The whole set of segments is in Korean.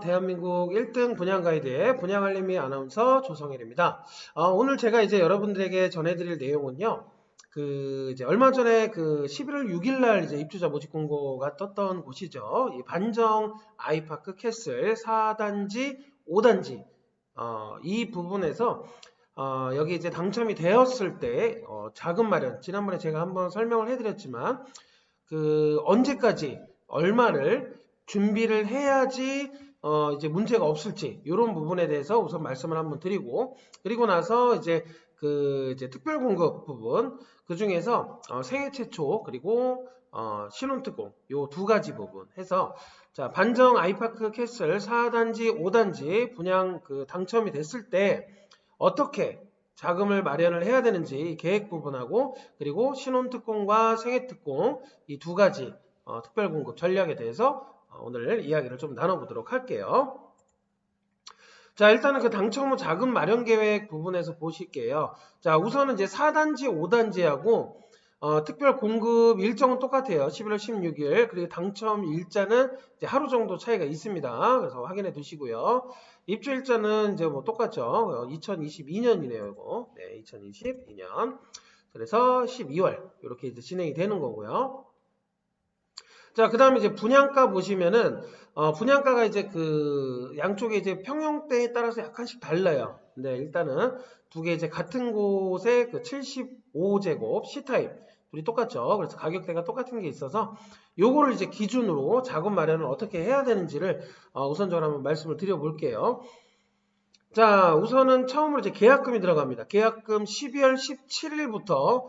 대한민국 1등 분양 가이드의 분양알림이 아나운서 조성일입니다. 오늘 제가 이제 여러분들에게 전해드릴 내용은요. 이제 얼마 전에 11월 6일 날 이제 입주자 모집 공고가 떴던 곳이죠. 이 반정 아이파크 캐슬 4단지, 5단지. 이 부분에서 여기 이제 당첨이 되었을 때 자금 마련, 지난번에 제가 한번 설명을 해드렸지만 언제까지 얼마를 준비를 해야지 이제 문제가 없을지 이런 부분에 대해서 우선 말씀을 한번 드리고, 그리고 나서 이제 이제 특별 공급 부분, 그 중에서 생애 최초 그리고 신혼특공 요 두 가지 부분 해서, 자, 반정 아이파크 캐슬 4단지 5단지 분양 당첨이 됐을 때 어떻게 자금을 마련을 해야 되는지 계획 부분하고, 그리고 신혼특공과 생애특공 이 두 가지 특별공급 전략에 대해서 오늘 이야기를 좀 나눠보도록 할게요. 자, 일단은 당첨 후 자금 마련 계획 부분에서 보실게요. 자, 우선은 이제 4단지, 5단지하고 특별 공급 일정은 똑같아요. 11월 16일. 그리고 당첨 일자는 이제 하루 정도 차이가 있습니다. 그래서 확인해 두시고요. 입주 일자는 이제 뭐 똑같죠. 2022년이네요, 이거. 네, 2022년. 그래서 12월 이렇게 이제 진행이 되는 거고요. 자, 그 다음에 이제 분양가 보시면은 분양가가 이제 양쪽에 이제 평형대에 따라서 약간씩 달라요. 근데 일단은 두 개 이제 같은 곳에 75제곱 C타입 둘이 똑같죠. 그래서 가격대가 똑같은 게 있어서 요거를 이제 기준으로 자금 마련을 어떻게 해야 되는지를 우선적으로 한번 말씀을 드려볼게요. 자, 우선은 처음으로 이제 계약금이 들어갑니다. 계약금 12월 17일부터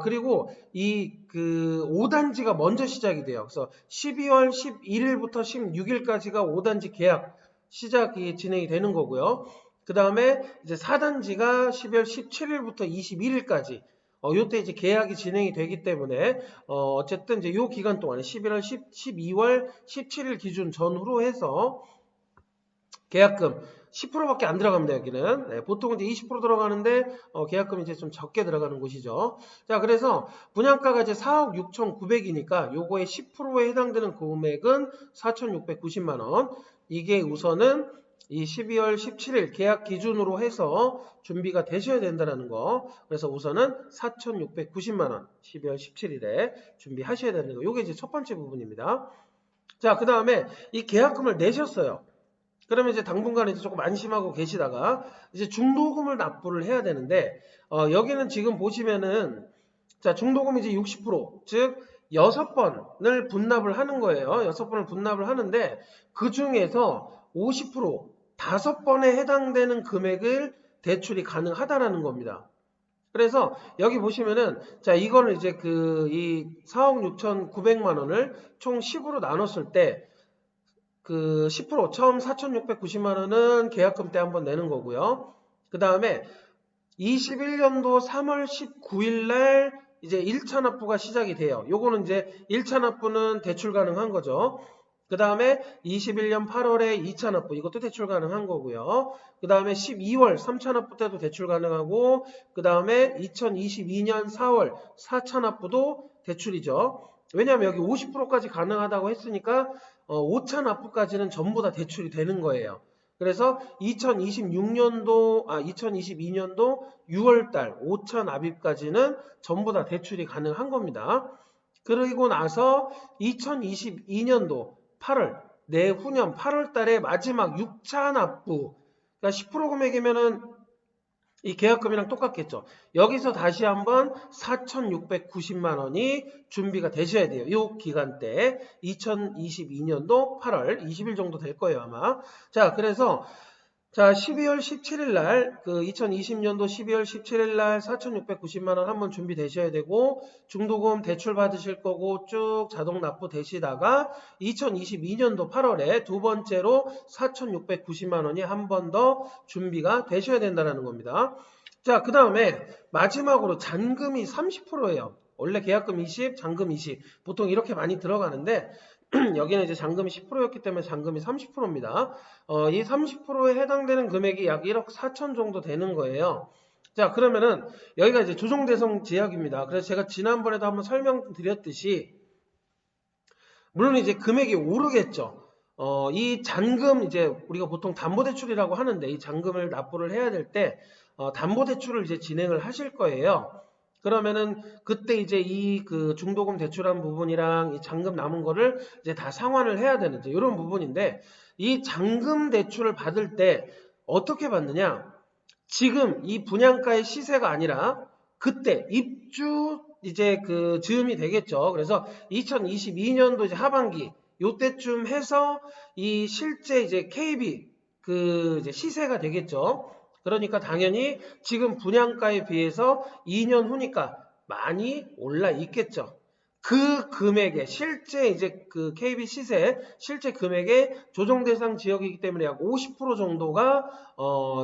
그리고 이 5단지가 먼저 시작이 돼요. 그래서 12월 11일부터 16일까지가 5단지 계약 시작이 진행이 되는 거고요. 그 다음에 이제 4단지가 12월 17일부터 21일까지 요때 이제 계약이 진행이 되기 때문에 어쨌든 이제 요 기간 동안에 12월 17일 기준 전후로 해서 계약금 10%밖에 안 들어갑니다. 여기는. 네, 보통은 이제 20% 들어가는데 계약금이 이제 좀 적게 들어가는 곳이죠. 자, 그래서 분양가가 이제 4억 6,900이니까 요거의 10%에 해당되는 금액은 4,690만 원. 이게 우선은 이 12월 17일 계약 기준으로 해서 준비가 되셔야 된다는 거. 그래서 우선은 4,690만 원 12월 17일에 준비하셔야 되는 거. 요게 이제 첫 번째 부분입니다. 자, 그 다음에 이 계약금을 내셨어요. 그러면 이제 당분간 이제 조금 안심하고 계시다가 이제 중도금을 납부를 해야 되는데, 여기는 지금 보시면은, 자, 중도금 이제 60%, 즉 6번을 분납을 하는 거예요. 6번을 분납을 하는데 그 중에서 50%, 5번에 해당되는 금액을 대출이 가능하다라는 겁니다. 그래서 여기 보시면은, 자, 이거는 이제 이 4억 6,900만 원을 총 10으로 나눴을 때 10% 처음 4,690만 원은 계약금 때 한번 내는 거고요. 그 다음에 21년도 3월 19일 날 이제 1차 납부가 시작이 돼요. 요거는 이제 1차 납부는 대출 가능한 거죠. 그 다음에 21년 8월에 2차 납부, 이것도 대출 가능한 거고요. 그 다음에 12월 3차 납부 때도 대출 가능하고, 그 다음에 2022년 4월 4차 납부도 대출이죠. 왜냐하면 여기 50%까지 가능하다고 했으니까 5차 납부까지는 전부 다 대출이 되는 거예요. 그래서 2022년도 6월달 5차 납입까지는 전부 다 대출이 가능한 겁니다. 그리고 나서 2022년도 8월 내후년 8월 달에 마지막 6차 납부, 그러니까 10% 금액이면은 이 계약금이랑 똑같겠죠. 여기서 다시 한번 4,690만 원이 준비가 되셔야 돼요. 이 기간 때 2022년도 8월 20일 정도 될 거예요, 아마. 자, 그래서 12월 17일 날 2020년도 12월 17일 날 4,690만 원 한번 준비되셔야 되고, 중도금 대출 받으실 거고 쭉 자동 납부 되시다가 2022년도 8월에 두 번째로 4,690만 원이 한 번 더 준비가 되셔야 된다는 겁니다. 자, 그 다음에 마지막으로 잔금이 30%예요. 원래 계약금 20, 잔금 20. 보통 이렇게 많이 들어가는데 여기는 이제 잔금이 10%였기 때문에 잔금이 30%입니다. 이 30%에 해당되는 금액이 약 1억 4천 정도 되는 거예요. 자, 그러면은 여기가 이제 조정대상 제약입니다. 그래서 제가 지난번에도 한번 설명드렸듯이, 물론 이제 금액이 오르겠죠. 이 잔금 이제 우리가 보통 담보대출이라고 하는데 이 잔금을 납부를 해야 될 때 담보대출을 이제 진행을 하실 거예요. 그러면은 그때 이제 이 그 중도금 대출한 부분이랑 이 잔금 남은 거를 이제 다 상환을 해야 되는 이제 이런 부분인데 이 잔금 대출을 받을 때 어떻게 받느냐? 지금 이 분양가의 시세가 아니라 그때 입주 이제 그 즈음이 되겠죠. 그래서 2022년도 이제 하반기 요때쯤 해서 이 실제 이제 KB 그 이제 시세가 되겠죠. 그러니까 당연히 지금 분양가에 비해서 2년 후니까 많이 올라 있겠죠. 그 금액에 실제 이제 그 KB 시세 실제 금액의 조정 대상 지역이기 때문에 약 50% 정도가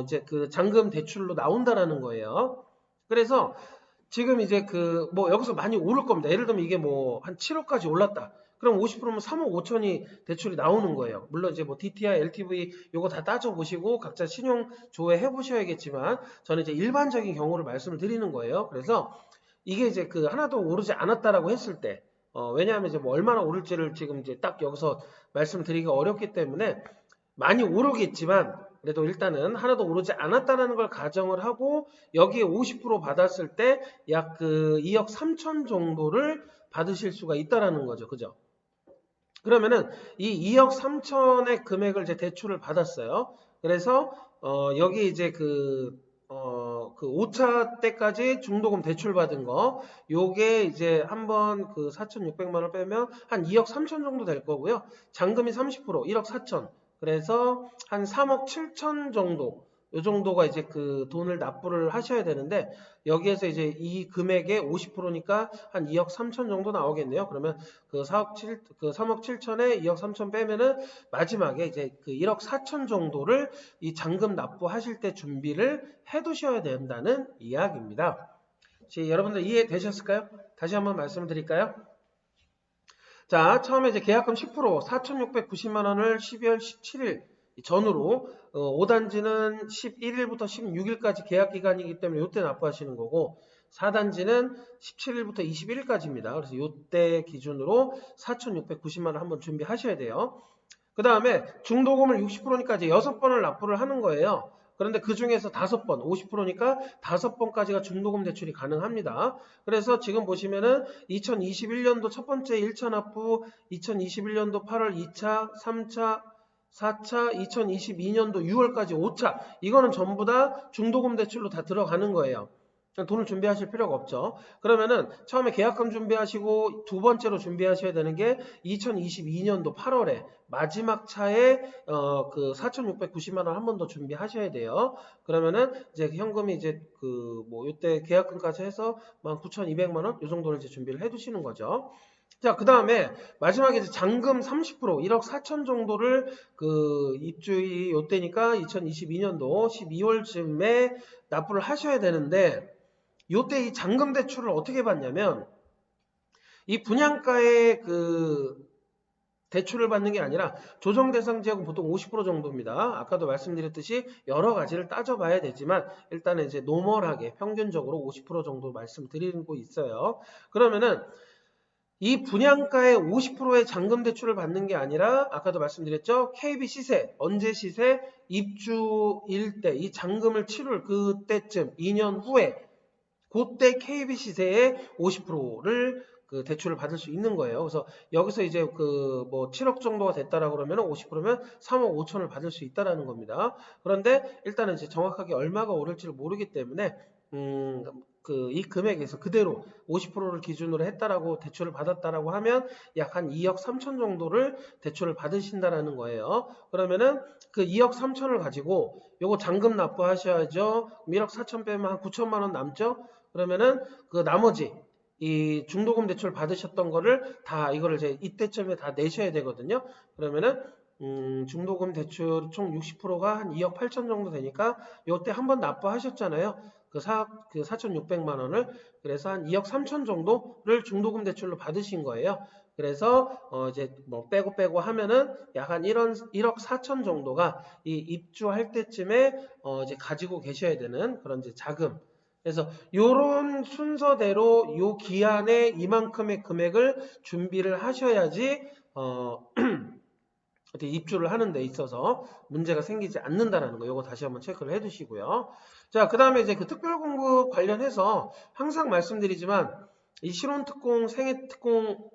이제 그 잔금 대출로 나온다라는 거예요. 그래서 지금 이제 그 뭐 여기서 많이 오를 겁니다. 예를 들면 이게 뭐 한 7억까지 올랐다. 그럼 50%면 3억 5천이 대출이 나오는 거예요. 물론 이제 뭐 DTI, LTV 요거 다 따져보시고 각자 신용 조회해 보셔야겠지만 저는 이제 일반적인 경우를 말씀을 드리는 거예요. 그래서 이게 이제 그 하나도 오르지 않았다라고 했을 때, 왜냐하면 이제 뭐 얼마나 오를지를 지금 이제 딱 여기서 말씀드리기가 어렵기 때문에 많이 오르겠지만 그래도 일단은 하나도 오르지 않았다는 걸 가정을 하고 여기에 50% 받았을 때 약 그 2억 3천 정도를 받으실 수가 있다라는 거죠. 그죠? 그러면은 이 2억 3천의 금액을 이제 대출을 받았어요. 그래서 여기 이제 그 5차 때까지 중도금 대출 받은 거 요게 이제 한번 그 4,600만 원 빼면 한 2억 3천 정도 될 거고요. 잔금이 30% 1억 4천. 그래서 한 3억 7천 정도 요 정도가 이제 그 돈을 납부를 하셔야 되는데 여기에서 이제 이 금액의 50%니까 한 2억 3천 정도 나오겠네요. 그러면 그 3억 7천에 2억 3천 빼면은 마지막에 이제 그 1억 4천 정도를 이 잔금 납부하실 때 준비를 해 두셔야 된다는 이야기입니다. 여러분들 이해되셨을까요? 다시 한번 말씀을 드릴까요? 자, 처음에 이제 계약금 10% 4,690만 원을 12월 17일 전후로 5단지는 11일부터 16일까지 계약 기간이기 때문에 이때 납부하시는 거고 4단지는 17일부터 21일까지입니다. 그래서 이때 기준으로 4,690만 원 한번 준비하셔야 돼요. 그 다음에 중도금을 60%니까 이제 6번을 납부를 하는 거예요. 그런데 그 중에서 5번, 50%니까 5번까지가 중도금 대출이 가능합니다. 그래서 지금 보시면은 2021년도 첫 번째 1차 납부, 2021년도 8월 2차, 3차, 4차, 2022년도 6월까지 5차. 이거는 전부 다 중도금 대출로 다 들어가는 거예요. 돈을 준비하실 필요가 없죠. 그러면은 처음에 계약금 준비하시고 두 번째로 준비하셔야 되는 게 2022년도 8월에 마지막 차에 그 4,690만 원 한 번 더 준비하셔야 돼요. 그러면은 이제 현금이 이제 그 뭐 이때 계약금까지 해서 19,200만 원 이 정도를 이제 준비를 해 두시는 거죠. 자, 그 다음에 마지막에 이제 잔금 30% 1억 4천 정도를 그 입주이 요때니까 2022년도 12월쯤에 납부를 하셔야 되는데 요때 이 잔금 대출을 어떻게 받냐면 이 분양가의 그 대출을 받는 게 아니라 조정 대상 지역은 보통 50% 정도입니다. 아까도 말씀드렸듯이 여러 가지를 따져봐야 되지만 일단은 이제 노멀하게 평균적으로 50% 정도 말씀드리고 있어요. 그러면은 이 분양가의 50%의 잔금 대출을 받는 게 아니라 아까도 말씀드렸죠. KB 시세, 언제 시세, 입주일 때 이 잔금을 치룰 그때쯤 2년 후에 그때 KB 시세의 50%를 그 대출을 받을 수 있는 거예요. 그래서 여기서 이제 그 뭐 7억 정도가 됐다라고 그러면 50%면 3억 5천을 받을 수 있다라는 겁니다. 그런데 일단은 이제 정확하게 얼마가 오를지를 모르기 때문에 그 이 금액에서 그대로 50%를 기준으로 했다라고 대출을 받았다라고 하면 약 한 2억 3천 정도를 대출을 받으신다라는 거예요. 그러면은 그 2억 3천을 가지고 요거 잔금 납부하셔야죠. 1억 4천 빼면 한 9천만 원 남죠. 그러면은 그 나머지 이 중도금 대출 받으셨던 거를 다 이거를 이제 이때쯤에 다 내셔야 되거든요. 그러면은 중도금 대출 총 60%가 한 2억 8천 정도 되니까 요때 한번 납부하셨잖아요. 그 4,600만 원을 그래서 한 2억 3천 정도를 중도금 대출로 받으신 거예요. 그래서 이제 뭐 빼고 하면은 약 한 1억 4천 정도가 이 입주할 때쯤에 이제 가지고 계셔야 되는 그런 이제 자금. 그래서 요런 순서대로 요 기한에 이만큼의 금액을 준비를 하셔야지 어떻게 입주를 하는 데 있어서 문제가 생기지 않는다라는 거, 요거 다시 한번 체크를 해 두시고요. 자, 그 다음에 이제 그 특별공급 관련해서 항상 말씀드리지만 이 신혼특공, 생애특공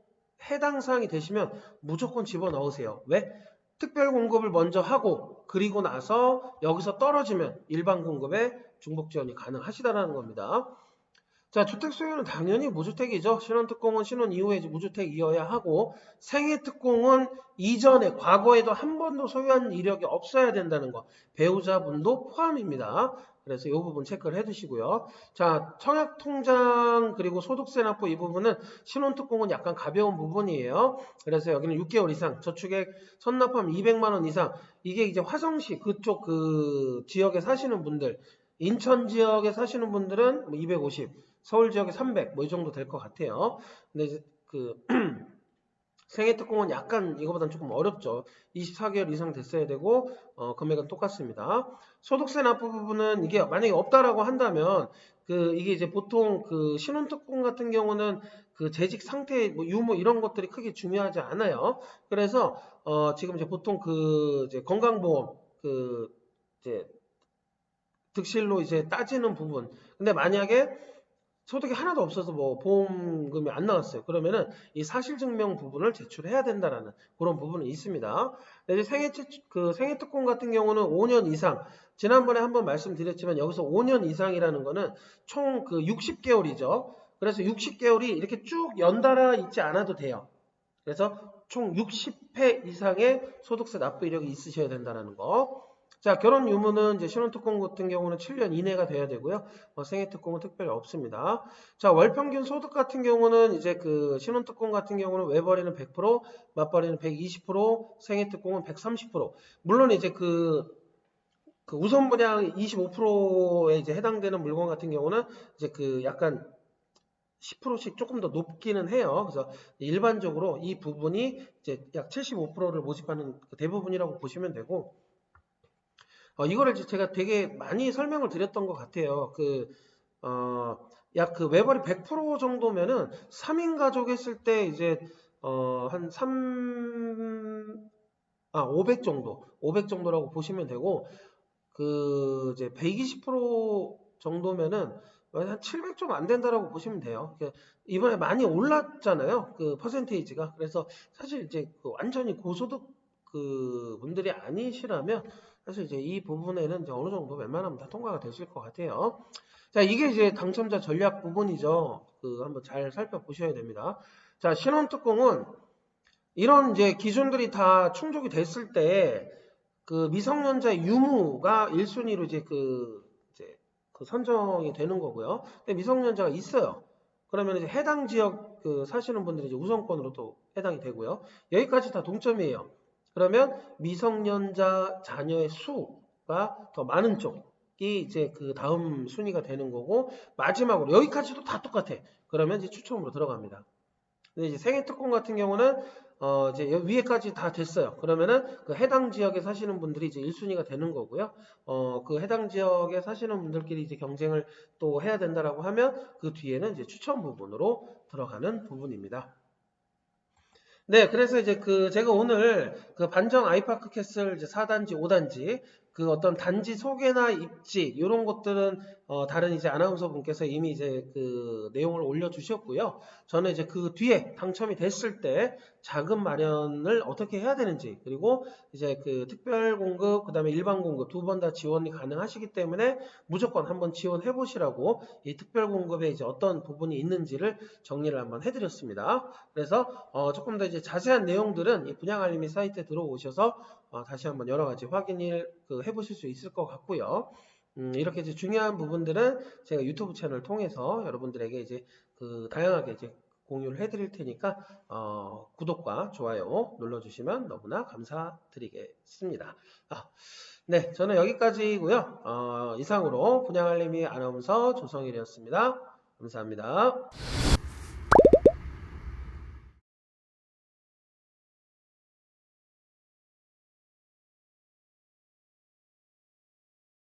해당 사항이 되시면 무조건 집어넣으세요. 왜? 특별공급을 먼저 하고 그리고 나서 여기서 떨어지면 일반 공급에 중복 지원이 가능하시다라는 겁니다. 자, 주택 소유는 당연히 무주택이죠. 신혼특공은 신혼 이후에 무주택이어야 하고, 생애특공은 이전에 과거에도 한 번도 소유한 이력이 없어야 된다는 거, 배우자분도 포함입니다. 그래서 이 부분 체크를 해두시고요. 자, 청약통장 그리고 소득세 납부 이 부분은 신혼특공은 약간 가벼운 부분이에요. 그래서 여기는 6개월 이상, 저축액 선납하면 200만 원 이상, 이게 이제 화성시 그쪽 그 지역에 사시는 분들, 인천 지역에 사시는 분들은 250, 서울 지역에 300, 뭐 이 정도 될 것 같아요. 근데 이제 그 생애특공은 약간 이거보다는 조금 어렵죠. 24개월 이상 됐어야 되고 금액은 똑같습니다. 소득세 납부 부분은 이게 만약에 없다라고 한다면 그 이게 이제 보통 그 신혼특공 같은 경우는 그 재직 상태, 뭐 유무 이런 것들이 크게 중요하지 않아요. 그래서 지금 이제 보통 그 이제 건강보험 그 이제 득실로 이제 따지는 부분. 근데 만약에 소득이 하나도 없어서 뭐 보험금이 안 나왔어요. 그러면은 이 사실증명 부분을 제출해야 된다라는 그런 부분이 있습니다. 이제 생애특공 같은 경우는 5년 이상. 지난번에 한번 말씀드렸지만 여기서 5년 이상이라는 거는 총 그 60개월이죠. 그래서 60개월이 이렇게 쭉 연달아 있지 않아도 돼요. 그래서 총 60회 이상의 소득세 납부 이력이 있으셔야 된다는 거. 자, 결혼 유무는 이제 신혼특공 같은 경우는 7년 이내가 돼야 되고요. 생애특공은 특별히 없습니다. 자, 월평균 소득 같은 경우는 이제 그 신혼특공 같은 경우는 외벌이는 100%, 맞벌이는 120%, 생애특공은 130%. 물론 이제 그 우선 분양 25%에 이제 해당되는 물건 같은 경우는 이제 그 약간 10%씩 조금 더 높기는 해요. 그래서 일반적으로 이 부분이 이제 약 75%를 모집하는 대부분이라고 보시면 되고, 이거를 제가 되게 많이 설명을 드렸던 것 같아요. 약 그 외벌이 100% 정도면은 3인 가족 했을 때 이제, 한 500 정도, 500 정도라고 보시면 되고, 그 이제 120% 정도면은 한 700 좀 안 된다라고 보시면 돼요. 이번에 많이 올랐잖아요. 그 퍼센테이지가. 그래서 사실 이제 그 완전히 고소득 그 분들이 아니시라면 사실 이제 이 부분에는 이제 어느 정도 웬만하면 다 통과가 되실 것 같아요. 자, 이게 이제 당첨자 전략 부분이죠. 한번 잘 살펴보셔야 됩니다. 자, 신혼특공은 이런 이제 기준들이 다 충족이 됐을 때 그 미성년자의 유무가 1순위로 이제 그 선정이 되는 거고요. 근데 미성년자가 있어요. 그러면 이제 해당 지역 그 사시는 분들이 이제 우선권으로 또 해당이 되고요. 여기까지 다 동점이에요. 그러면 미성년자 자녀의 수가 더 많은 쪽이 이제 그 다음 순위가 되는 거고, 마지막으로 여기까지도 다 똑같아. 그러면 이제 추첨으로 들어갑니다. 근데 이제 생애특공 같은 경우는 이제 위에까지 다 됐어요. 그러면은 그 해당 지역에 사시는 분들이 이제 1순위가 되는 거고요. 그 해당 지역에 사시는 분들끼리 이제 경쟁을 또 해야 된다라고 하면 그 뒤에는 이제 추첨 부분으로 들어가는 부분입니다. 네, 그래서 이제 제가 오늘 그 반정 아이파크 캐슬 이제 4단지, 5단지 그 어떤 단지 소개나 입지 이런 것들은 다른 이제 아나운서 분께서 이미 이제 그 내용을 올려주셨고요. 저는 이제 그 뒤에 당첨이 됐을 때 자금 마련을 어떻게 해야 되는지, 그리고 이제 그 특별 공급 그다음에 일반 공급 두 번 다 지원이 가능하시기 때문에 무조건 한번 지원해 보시라고 이 특별 공급에 이제 어떤 부분이 있는지를 정리를 한번 해드렸습니다. 그래서 조금 더 이제 자세한 내용들은 이 분양알림이 사이트에 들어오셔서 다시 한번 여러 가지 확인을 해보실 수 있을 것 같고요. 이렇게 이제 중요한 부분들은 제가 유튜브 채널을 통해서 여러분들에게 이제 다양하게 이제 공유를 해드릴 테니까 구독과 좋아요 눌러주시면 너무나 감사드리겠습니다. 네, 저는 여기까지고요. 이상으로 분양알림이 아나운서 조성일이었습니다. 감사합니다.